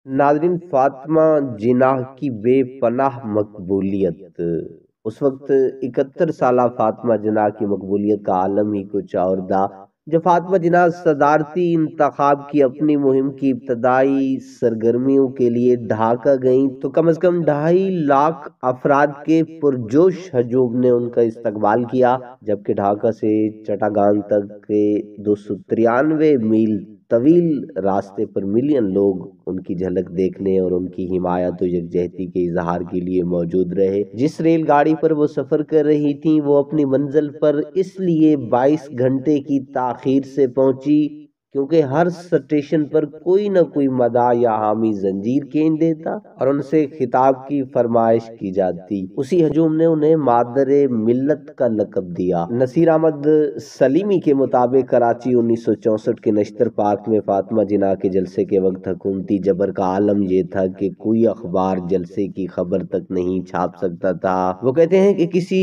ناظرین، فاطمہ جناح کی بے پناہ مقبولیت۔ اس وقت 71 سالہ فاطمہ جناح کی مقبولیت کا عالم ہی کچھ اور تھا۔ جب فاطمہ جناح صدارتی انتخاب کی اپنی مہم کی ابتدائی سرگرمیوں کے لیے ڈھاکہ گئیں تو کم از کم 2.5 لاکھ افراد کے پرجوش ہجوم نے ان کا استقبال کیا، جبکہ ڈھاکہ سے چٹاگانگ تک کے 293 میل طویل راستے پر ملین لوگ ان کی جھلک دیکھنے اور ان کی حمایت و یکجہتی کے اظہار کے لیے موجود رہے۔ جس ریل گاڑی پر وہ سفر کر رہی تھیں وہ اپنی منزل پر اس لیے 22 گھنٹے کی تاخیر سے پہنچی کیونکہ ہر سٹیشن پر کوئی نہ کوئی مداح یا حامی زنجیر کھینچ دیتا اور ان سے خطاب کی فرمائش کی جاتی۔ اسی ہجوم نے انہیں مادر ملت کا لقب دیا۔ نصیر احمد سلیمی کے مطابق کراچی 1964 کے نشتر پارک میں فاطمہ جناح کے جلسے کے وقت حکومتی جبر کا عالم یہ تھا کہ کوئی اخبار جلسے کی خبر تک نہیں چھاپ سکتا تھا۔ وہ کہتے ہیں کہ کسی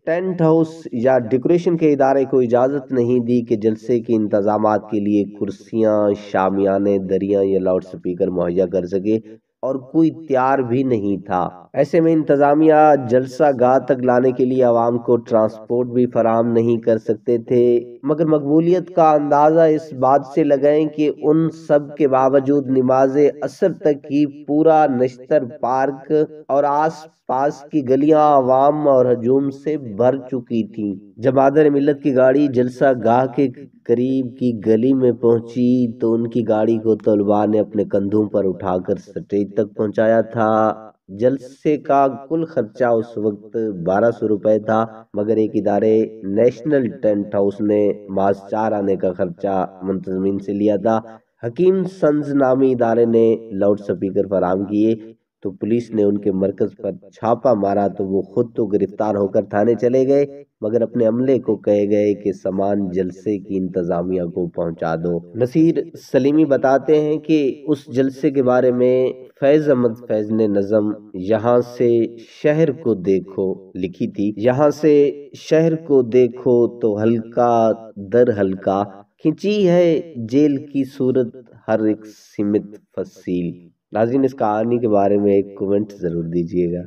ٹینٹ ہاؤس یا ڈیکوریشن کے ادارے کو اجازت نہیں دی کہ جلسے کے انتظامات کے لیے کرسیاں، شامیانے، دریاں یا لاؤڈ سپیکر مہیا کر سکے، اور کوئی تیار بھی نہیں تھا۔ ایسے میں انتظامیہ جلسہ گاہ تک لانے کے لیے عوام کو ٹرانسپورٹ بھی فراہم نہیں کر سکتے تھے۔ مگر مقبولیت کا اندازہ اس بات سے لگائیں کہ ان سب کے باوجود نماز عصر تک ہی پورا نشتر پارک اور آس پاس کی گلیاں عوام اور ہجوم سے بھر چکی تھیں۔ جب مادر ملت کی گاڑی جلسہ گاہ کے قریب کی گلی میں پہنچی تو ان کی گاڑی کو طلباء نے اپنے کندھوں پر اٹھا کر سٹیج تک پہنچایا تھا۔ جلسے کا کل خرچہ اس وقت 1200 روپے تھا، مگر ایک ادارے نیشنل ٹینٹ ہاؤس نے محض 4 آنے کا خرچہ منتظمین سے لیا تھا۔ حکیم سنز نامی ادارے نے لاؤڈ سپیکر فراہم کیے تو پولیس نے ان کے مرکز پر چھاپا مارا تو وہ خود تو گرفتار ہو کر تھانے چلے گئے، مگر اپنے عملے کو کہے گئے کہ سامان جلسے کی انتظامیہ کو پہنچا دو۔ نصیر سلیمی بتاتے ہیں کہ اس جلسے کے بارے میں فیض احمد فیض نے نظم یہاں سے شہر کو دیکھو لکھی تھی۔ یہاں سے شہر کو دیکھو تو ہلکا در ہلکا کھینچی ہے جیل کی صورت ہر ایک سمت فصیل۔ ناظرین، اس کہانی کے بارے میں ایک کومنٹ ضرور دیجیے گا۔